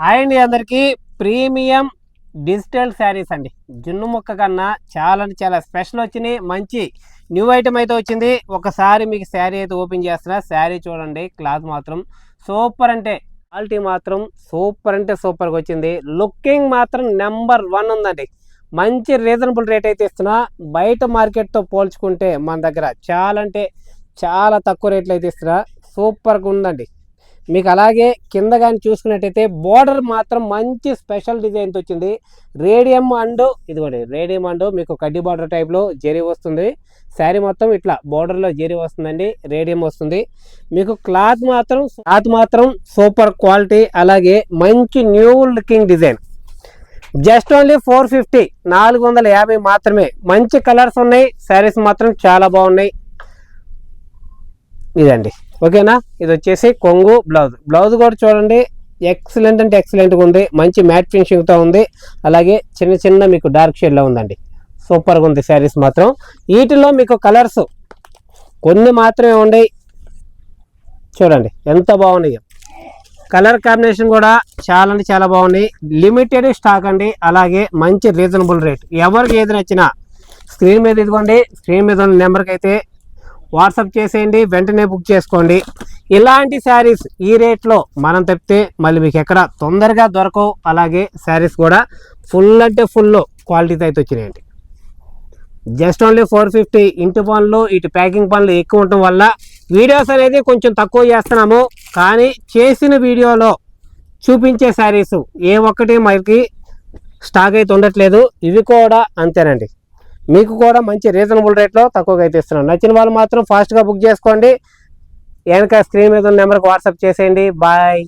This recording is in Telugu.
హాయ్ అండి అందరికీ. ప్రీమియం డిజిటల్ శారీస్ అండి. జున్ను ముక్క కన్నా చాలా స్పెషల్ వచ్చినాయి. మంచి న్యూ ఐటమ్ అయితే వచ్చింది. ఒకసారి మీకు శారీ అయితే ఓపెన్ చేస్తున్నా. శారీ చూడండి, క్లాత్ మాత్రం సూపర్, అంటే క్వాలిటీ మాత్రం సూపర్ అంటే సూపర్గా వచ్చింది. లుకింగ్ మాత్రం నెంబర్ 1 ఉందండి. మంచి రీజనబుల్ రేట్ అయితే ఇస్తున్నా. బయట మార్కెట్తో పోల్చుకుంటే మన దగ్గర చాలా తక్కువ రేట్లు అయితే ఇస్తున్నా. సూపర్గా ఉందండి. మీకు అలాగే కింద కానీ చూసుకున్నట్టయితే బోర్డర్ మాత్రం మంచి స్పెషల్ డిజైన్తో వచ్చింది. రేడియం అండ్ ఇదిగోండి, రేడియం అండ్ మీకు కడ్డీ బార్డర్ టైప్లో జెరీ వస్తుంది. శారీ మొత్తం ఇట్లా బోర్డర్లో జెరీ వస్తుందండి, రేడియం వస్తుంది. మీకు క్లాత్ మాత్రం సూపర్ క్వాలిటీ, అలాగే మంచి new looking design. Just only 450, 450 మాత్రమే. మంచి కలర్స్ ఉన్నాయి. శారీస్ మాత్రం చాలా బాగున్నాయి. ఇదండి, ఓకేనా. ఇది వచ్చేసి కొంగు బ్లౌజ్ కూడా చూడండి, ఎక్సలెంట్ అంటే ఎక్సలెంట్గా ఉంది. మంచి మ్యాట్ ఫినిషింగ్తో ఉంది. అలాగే చిన్న మీకు డార్క్ షేడ్లో ఉందండి. సూపర్గా ఉంది శారీస్ మాత్రం. వీటిలో మీకు కలర్స్ కొన్ని మాత్రమే ఉన్నాయి. చూడండి ఎంత బాగున్నాయి. కలర్ కాంబినేషన్ కూడా చాలా బాగున్నాయి. లిమిటెడ్ స్టాక్ అండి. అలాగే మంచి రీజనబుల్ రేట్. ఎవరికి ఏది నచ్చినా స్క్రీన్ మీద ఇదిగోండి, స్క్రీన్ మీద ఉన్న నెంబర్కి అయితే వాట్సాప్ చేసేయండి, వెంటనే బుక్ చేసుకోండి. ఇలాంటి శారీస్ ఈ రేట్లో మనం తెప్పితే మళ్ళీ మీకు ఎక్కడ తొందరగా దొరకవు. అలాగే శారీస్ కూడా ఫుల్ అంటే ఫుల్ క్వాలిటీతో అయితే వచ్చినాయండి. Just only 450. ఇంటి పనులు ఇటు ప్యాకింగ్ పనులు ఎక్కువ ఉండటం వల్ల వీడియోస్ అనేది కొంచెం తక్కువ చేస్తున్నాము. కానీ చేసిన వీడియోలో చూపించే శారీస్ ఏ ఒక్కటి మనకి స్టాక్ అయితే ఉండట్లేదు. ఇవి కూడా అంతేనండి. మీకు కూడా మంచి రీజనబుల్ రేట్లో తక్కువగా అయితే ఇస్తున్నాను. నచ్చిన వాళ్ళు మాత్రం ఫాస్ట్గా బుక్ చేసుకోండి. వెనక స్క్రీన్ మీద ఉన్న నెంబర్కి వాట్సాప్ చేసేయండి. బాయ్.